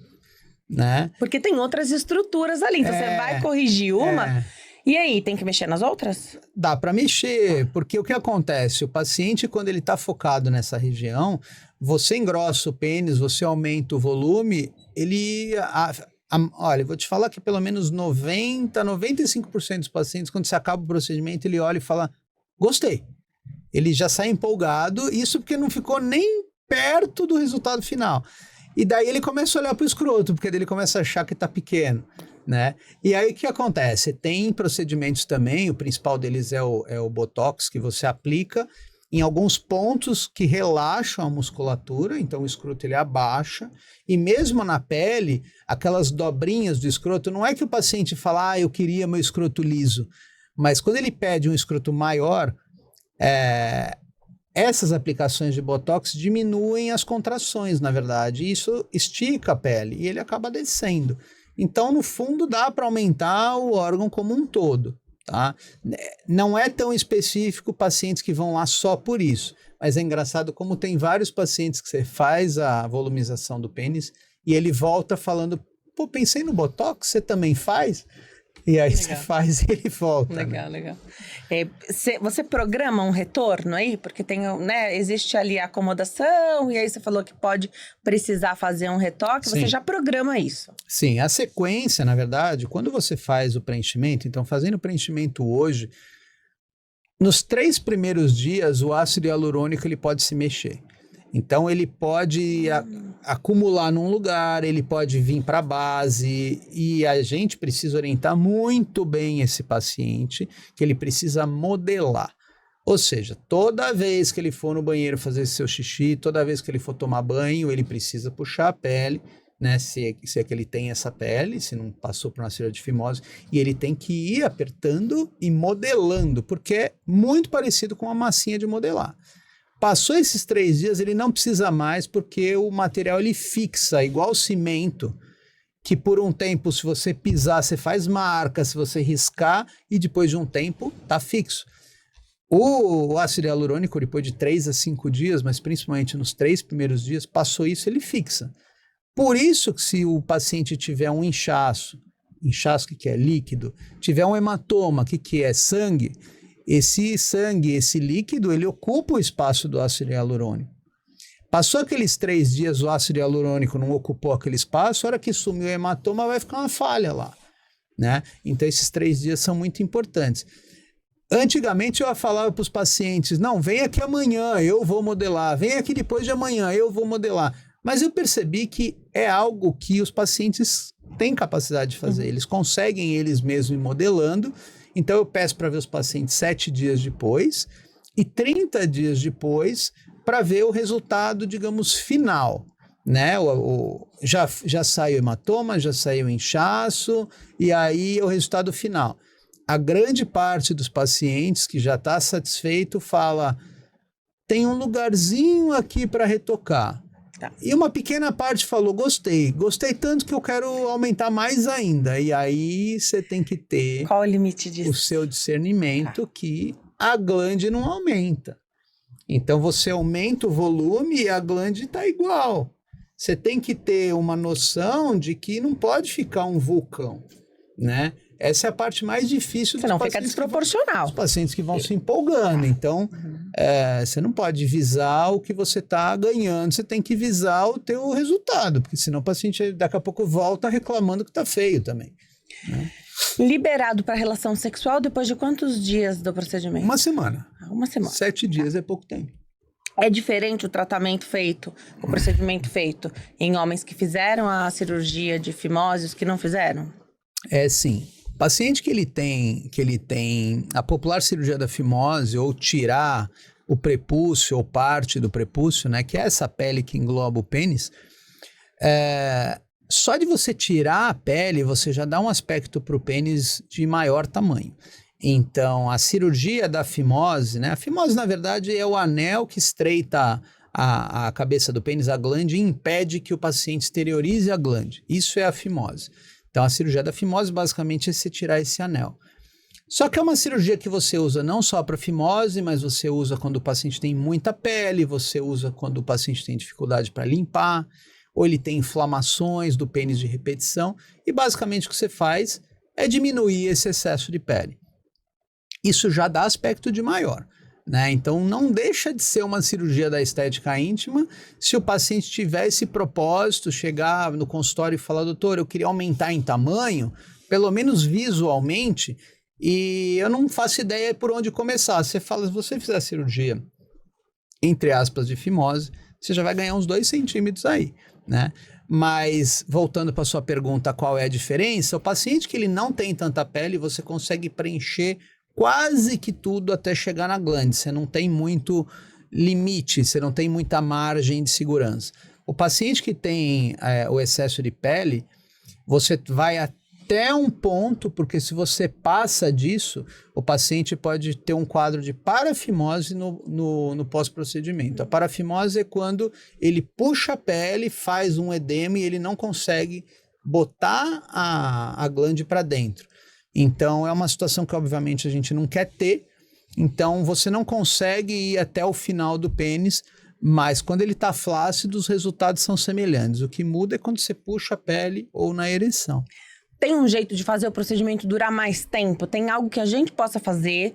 [SPEAKER 2] né?
[SPEAKER 1] Porque tem outras estruturas ali, então você vai corrigir uma... E aí, tem que mexer nas outras?
[SPEAKER 2] Dá para mexer, porque o que acontece? O paciente, quando ele está focado nessa região, você engrossa o pênis, você aumenta o volume, olha, vou te falar que pelo menos 95% dos pacientes, quando você acaba o procedimento, ele olha e fala, gostei. Ele já sai empolgado, isso porque não ficou nem perto do resultado final. E daí ele começa a olhar para o escroto, porque daí ele começa a achar que está pequeno, né? E aí o que acontece? Tem procedimentos também, o principal deles é o Botox, que você aplica em alguns pontos que relaxam a musculatura, então o escroto ele abaixa, e mesmo na pele, aquelas dobrinhas do escroto, não é que o paciente fala, eu queria meu escroto liso, mas quando ele pede um escroto maior, essas aplicações de Botox diminuem as contrações, na verdade, e isso estica a pele, e ele acaba descendo. Então, no fundo, dá para aumentar o órgão como um todo, tá? Não é tão específico pacientes que vão lá só por isso, mas é engraçado como tem vários pacientes que você faz a volumização do pênis e ele volta falando, pô, pensei no Botox, você também faz? E aí você faz e ele volta.
[SPEAKER 1] Legal,
[SPEAKER 2] né?
[SPEAKER 1] legal. Você programa um retorno aí? Porque tem, né, existe ali a acomodação, e aí você falou que pode precisar fazer um retoque,
[SPEAKER 2] Sim.
[SPEAKER 1] Você já programa isso.
[SPEAKER 2] Sim, a sequência, na verdade, quando você faz o preenchimento, então fazendo o preenchimento hoje, nos 3 primeiros dias o ácido hialurônico ele pode se mexer. Então ele pode acumular num lugar, ele pode vir para a base e a gente precisa orientar muito bem esse paciente que ele precisa modelar. Ou seja, toda vez que ele for no banheiro fazer seu xixi, toda vez que ele for tomar banho, ele precisa puxar a pele, né? Se é que ele tem essa pele, se não passou por uma cirurgia de fimose, e ele tem que ir apertando e modelando, porque é muito parecido com uma massinha de modelar. Passou esses 3 dias, ele não precisa mais, porque o material ele fixa, igual o cimento, que por um tempo, se você pisar, você faz marca, se você riscar, e depois de um tempo, tá fixo. O ácido hialurônico, depois de 3 a 5 dias, mas principalmente nos 3 primeiros dias, passou isso, ele fixa. Por isso que se o paciente tiver um inchaço que é líquido, tiver um hematoma, que é sangue, esse sangue, esse líquido, ele ocupa o espaço do ácido hialurônico. Passou aqueles 3 dias, o ácido hialurônico não ocupou aquele espaço, a hora que sumiu o hematoma vai ficar uma falha lá, né? Então esses 3 dias são muito importantes. Antigamente eu falava para os pacientes, não, vem aqui amanhã, eu vou modelar, vem aqui depois de amanhã, eu vou modelar. Mas eu percebi que é algo que os pacientes têm capacidade de fazer, eles conseguem eles mesmos ir modelando. Então eu peço para ver os pacientes 7 dias depois e 30 dias depois para ver o resultado, digamos, final, né? Já saiu hematoma, já saiu inchaço e aí o resultado final. A grande parte dos pacientes que já está satisfeito fala, tem um lugarzinho aqui para retocar.
[SPEAKER 1] Tá.
[SPEAKER 2] E uma pequena parte falou, gostei tanto que eu quero aumentar mais ainda. E aí você tem que ter
[SPEAKER 1] Qual o limite disso?
[SPEAKER 2] o seu discernimento que a glande não aumenta. Então você aumenta o volume e a glande está igual. Você tem que ter uma noção de que não pode ficar um vulcão, né? Essa é a parte mais difícil dos
[SPEAKER 1] Senão
[SPEAKER 2] pacientes.
[SPEAKER 1] Fica desproporcional.
[SPEAKER 2] Os pacientes que vão se empolgando. Então, você não pode visar o que você está ganhando, você tem que visar o teu resultado, porque senão o paciente daqui a pouco volta reclamando que está feio também. Né?
[SPEAKER 1] Liberado para relação sexual depois de quantos dias do procedimento?
[SPEAKER 2] 1 semana.
[SPEAKER 1] 1 semana.
[SPEAKER 2] 7 dias é pouco tempo.
[SPEAKER 1] É diferente o tratamento feito, o procedimento feito em homens que fizeram a cirurgia de fimose e os que não fizeram?
[SPEAKER 2] É sim. Paciente que ele tem a popular cirurgia da fimose ou tirar o prepúcio ou parte do prepúcio, né, que é essa pele que engloba o pênis, só de você tirar a pele, você já dá um aspecto para o pênis de maior tamanho. Então, a cirurgia da fimose, né? A fimose, na verdade, é o anel que estreita a cabeça do pênis, a glande, e impede que o paciente exteriorize a glande. Isso é a fimose. Então, a cirurgia da fimose, basicamente, é você tirar esse anel. Só que é uma cirurgia que você usa não só para fimose, mas você usa quando o paciente tem muita pele, você usa quando o paciente tem dificuldade para limpar, ou ele tem inflamações do pênis de repetição, e basicamente o que você faz é diminuir esse excesso de pele. Isso já dá aspecto de maior, né? Então não deixa de ser uma cirurgia da estética íntima se o paciente tiver esse propósito, chegar no consultório e falar, doutor, eu queria aumentar em tamanho, pelo menos visualmente, e eu não faço ideia por onde começar. Você fala, se você fizer a cirurgia, entre aspas, de fimose, você já vai ganhar uns 2 centímetros aí, né? Mas, voltando para a sua pergunta, qual é a diferença? O paciente que ele não tem tanta pele, você consegue preencher quase que tudo até chegar na glande. Você não tem muito limite, você não tem muita margem de segurança. O paciente que tem o excesso de pele, você vai até um ponto, porque se você passa disso, o paciente pode ter um quadro de parafimose no pós-procedimento. A parafimose é quando ele puxa a pele, faz um edema e ele não consegue botar a glande para dentro. Então, é uma situação que, obviamente, a gente não quer ter. Então, você não consegue ir até o final do pênis, mas quando ele está flácido, os resultados são semelhantes. O que muda é quando você puxa a pele ou na ereção.
[SPEAKER 1] Tem um jeito de fazer o procedimento durar mais tempo? Tem algo que a gente possa fazer,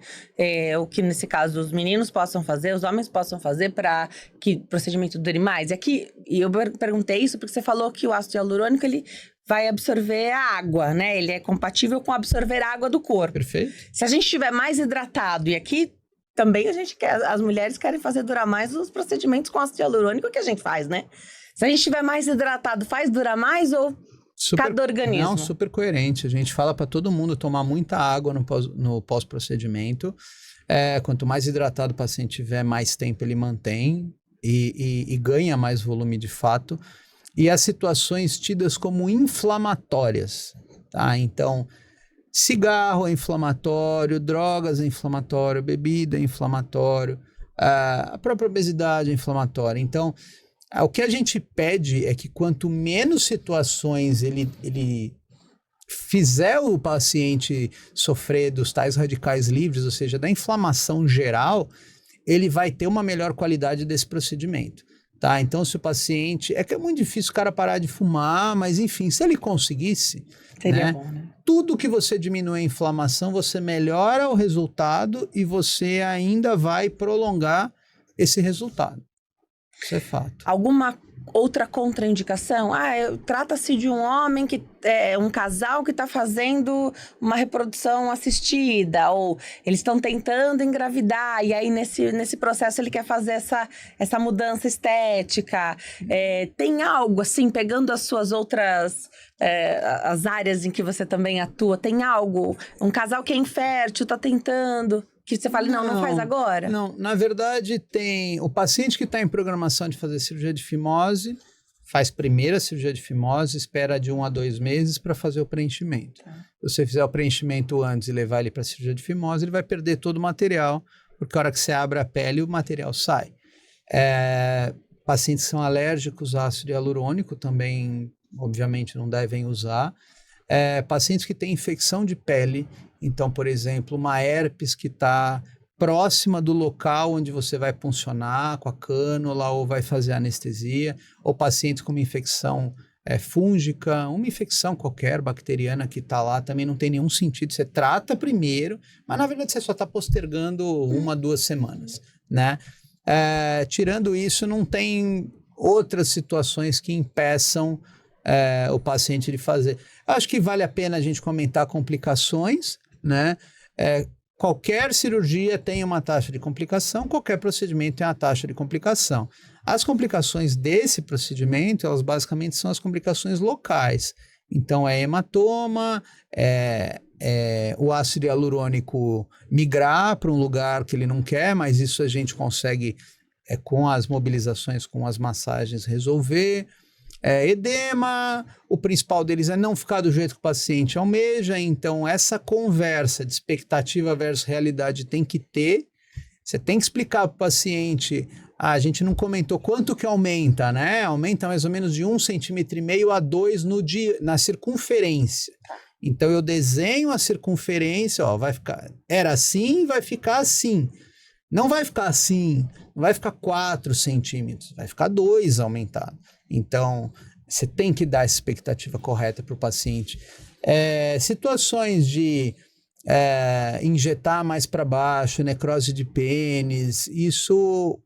[SPEAKER 1] o que nesse caso os meninos possam fazer, os homens possam fazer para que o procedimento dure mais? E eu perguntei isso porque você falou que o ácido hialurônico, ele vai absorver a água, né? Ele é compatível com absorver a água do corpo.
[SPEAKER 2] Perfeito.
[SPEAKER 1] Se a gente estiver mais hidratado, e aqui também as mulheres querem fazer durar mais os procedimentos com ácido hialurônico que a gente faz, né? Se a gente estiver mais hidratado, faz durar mais ou... cada organismo?
[SPEAKER 2] Não, super coerente. A gente fala para todo mundo tomar muita água no pós-procedimento. Quanto mais hidratado o paciente tiver, mais tempo ele mantém e ganha mais volume de fato. E as situações tidas como inflamatórias, tá? Então, cigarro é inflamatório, drogas é inflamatório, bebida é inflamatório, a própria obesidade é inflamatória. Então, o que a gente pede é que quanto menos situações ele fizer o paciente sofrer dos tais radicais livres, ou seja, da inflamação geral, ele vai ter uma melhor qualidade desse procedimento, tá? Então, se o paciente... É que é muito difícil o cara parar de fumar, mas enfim, se ele conseguisse...
[SPEAKER 1] Seria bom, né?
[SPEAKER 2] Tudo que você diminui a inflamação, você melhora o resultado e você ainda vai prolongar esse resultado. Isso é fato.
[SPEAKER 1] Alguma outra contraindicação? Trata-se de um homem que é um casal que está fazendo uma reprodução assistida, ou eles estão tentando engravidar, e aí nesse processo ele quer fazer essa mudança estética. Tem algo, assim, pegando as suas outras... as áreas em que você também atua, tem algo? Um casal que é infértil, está tentando... que você fala, não faz agora?
[SPEAKER 2] Não, na verdade tem o paciente que está em programação de fazer cirurgia de fimose, faz primeira cirurgia de fimose, espera de 1 a 2 meses para fazer o preenchimento. Se você fizer o preenchimento antes e levar ele para a cirurgia de fimose, ele vai perder todo o material, porque a hora que você abre a pele, o material sai. Pacientes que são alérgicos a ácido hialurônico também, obviamente, não devem usar. Pacientes que têm infecção de pele, então, por exemplo, uma herpes que está próxima do local onde você vai puncionar com a cânula ou vai fazer anestesia, ou pacientes com uma infecção fúngica, uma infecção qualquer, bacteriana que está lá, também não tem nenhum sentido. Você trata primeiro, mas na verdade você só está postergando 1 a 2 semanas, né? Tirando isso, não tem outras situações que impeçam o paciente de fazer. Acho que vale a pena a gente comentar complicações, né? Qualquer cirurgia tem uma taxa de complicação, qualquer procedimento tem uma taxa de complicação. As complicações desse procedimento, elas basicamente são as complicações locais. Então, hematoma, o ácido hialurônico migrar para um lugar que ele não quer, mas isso a gente consegue, com as mobilizações, com as massagens, resolver. edema, o principal deles é não ficar do jeito que o paciente almeja, então essa conversa de expectativa versus realidade tem que ter, você tem que explicar para o paciente, a gente não comentou quanto que aumenta, né? Aumenta mais ou menos de 1,5 cm a 2 na circunferência. Então eu desenho a circunferência, ó, vai ficar, era assim, vai ficar assim. Não vai ficar assim, não vai ficar 4 centímetros, vai ficar 2 aumentado. Então, você tem que dar essa expectativa correta para o paciente. Situações de injetar mais para baixo, necrose de pênis, isso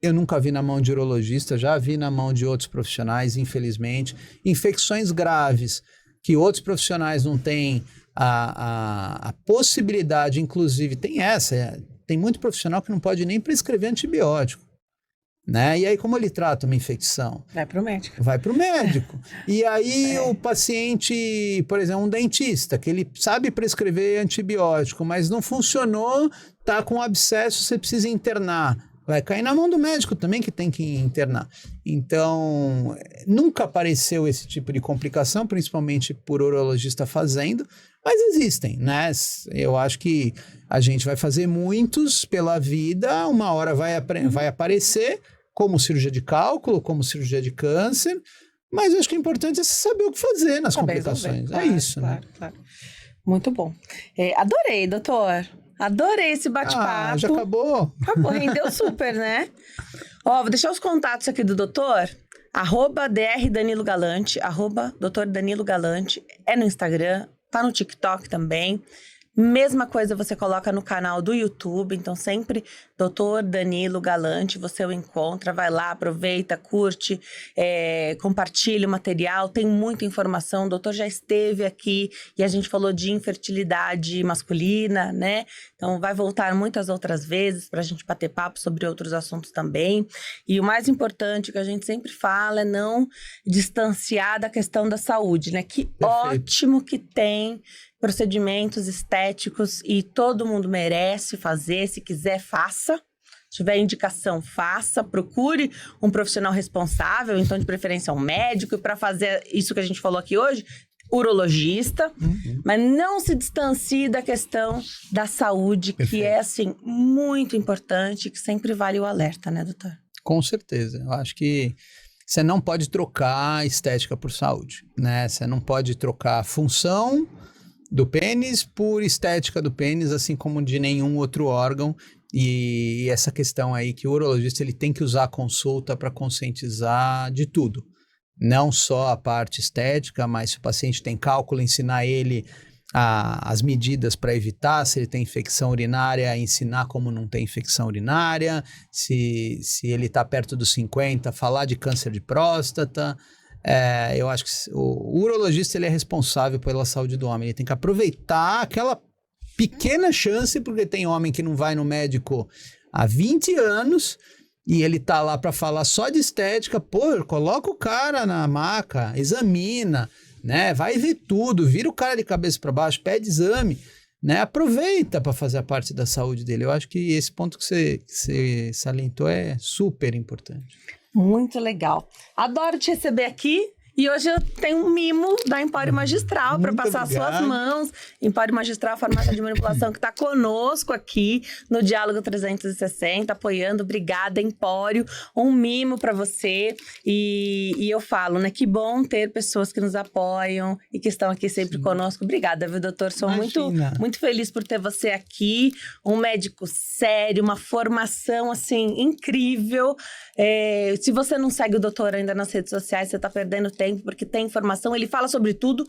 [SPEAKER 2] eu nunca vi na mão de urologista, já vi na mão de outros profissionais, infelizmente. Infecções graves, que outros profissionais não têm a possibilidade, inclusive, tem muito profissional que não pode nem prescrever antibiótico, né? E aí, como ele trata uma infecção?
[SPEAKER 1] Vai para o médico.
[SPEAKER 2] Vai para o médico. E aí, o paciente, por exemplo, um dentista, que ele sabe prescrever antibiótico, mas não funcionou, tá com abscesso, você precisa internar. Vai cair na mão do médico também, que tem que internar. Então, nunca apareceu esse tipo de complicação, principalmente por urologista fazendo, mas existem, né? Eu acho que a gente vai fazer muitos pela vida, uma hora vai aparecer, como cirurgia de cálculo, como cirurgia de câncer, mas eu acho que o importante é você saber o que fazer nas complicações.
[SPEAKER 1] Claro,
[SPEAKER 2] é isso,
[SPEAKER 1] claro,
[SPEAKER 2] né?
[SPEAKER 1] Claro. Muito bom. Adorei, doutor. Adorei esse bate-papo.
[SPEAKER 2] Já acabou?
[SPEAKER 1] Acabou, rendeu super, né? Ó, vou deixar os contatos aqui do doutor. @Dr. Danilo Galante, @Dr. Danilo Galante. É no Instagram, tá no TikTok também. Mesma coisa você coloca no canal do YouTube, então sempre Dr. Danilo Galante, você o encontra, vai lá, aproveita, curte, compartilha o material, tem muita informação, o doutor já esteve aqui e a gente falou de infertilidade masculina, né? Então vai voltar muitas outras vezes para a gente bater papo sobre outros assuntos também. E o mais importante que a gente sempre fala é não distanciar da questão da saúde, né? Que
[SPEAKER 2] Perfeito.
[SPEAKER 1] Ótimo que tem procedimentos estéticos e todo mundo merece fazer, se quiser, faça. Se tiver indicação, faça, procure um profissional responsável, então de preferência um médico, e para fazer isso que a gente falou aqui hoje, urologista, mas não se distancie da questão da saúde,
[SPEAKER 2] Perfeito.
[SPEAKER 1] Que é, assim, muito importante, que sempre vale o alerta, né, doutor?
[SPEAKER 2] Com certeza, eu acho que você não pode trocar estética por saúde, né? Você não pode trocar função do pênis por estética do pênis, assim como de nenhum outro órgão. E essa questão aí que o urologista ele tem que usar a consulta para conscientizar de tudo. Não só a parte estética, mas se o paciente tem cálculo, ensinar ele as medidas para evitar, se ele tem infecção urinária, ensinar como não tem infecção urinária, se ele está perto dos 50, falar de câncer de próstata. Eu acho que o urologista ele é responsável pela saúde do homem. Ele tem que aproveitar aquela pequena chance, porque tem homem que não vai no médico há 20 anos e ele tá lá para falar só de estética. Pô, coloca o cara na maca, examina, né? Vai ver tudo, vira o cara de cabeça para baixo, pede exame, né? Aproveita para fazer a parte da saúde dele. Eu acho que esse ponto que você salientou é super importante.
[SPEAKER 1] Muito legal. Adoro te receber aqui. E hoje eu tenho um mimo da Empório Magistral para passar as suas mãos. Empório Magistral, farmácia de manipulação, que está conosco aqui no Diálogo 360, apoiando. Obrigada, Empório. Um mimo para você. E eu falo, né? Que bom ter pessoas que nos apoiam e que estão aqui sempre conosco. Obrigada, viu, doutor? Sou muito feliz por ter você aqui. Um médico sério, uma formação, assim, incrível. Se você não segue o doutor ainda nas redes sociais, você está perdendo tempo, porque tem informação, ele fala sobre tudo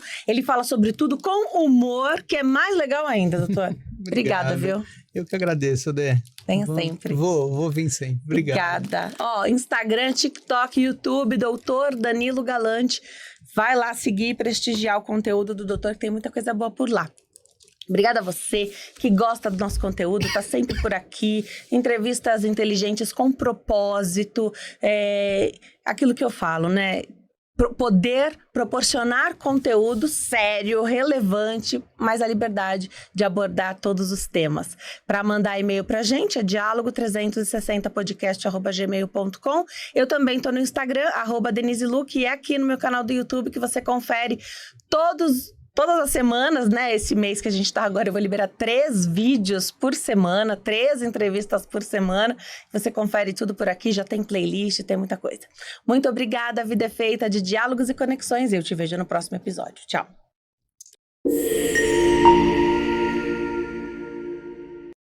[SPEAKER 1] com humor, que é mais legal ainda, doutor. Obrigada, viu?
[SPEAKER 2] Eu que agradeço, Dê.
[SPEAKER 1] Venha sempre.
[SPEAKER 2] Vou vir sempre.
[SPEAKER 1] Obrigada. Instagram, TikTok, YouTube, doutor Danilo Galante. Vai lá seguir e prestigiar o conteúdo do doutor, que tem muita coisa boa por lá. Obrigada a você que gosta do nosso conteúdo, tá sempre por aqui. Entrevistas inteligentes com propósito. Aquilo que eu falo, né? poder proporcionar conteúdo sério, relevante, mas a liberdade de abordar todos os temas. Para mandar e-mail para a gente é diálogo360podcast@gmail.com. Eu também estou no Instagram, @DeniseLuc, e é aqui no meu canal do YouTube que você confere todas as semanas, né? Esse mês que a gente está agora, eu vou liberar 3 vídeos por semana, 3 entrevistas por semana. Você confere tudo por aqui, já tem playlist, tem muita coisa. Muito obrigada, a vida é feita de diálogos e conexões. Eu te vejo no próximo episódio. Tchau!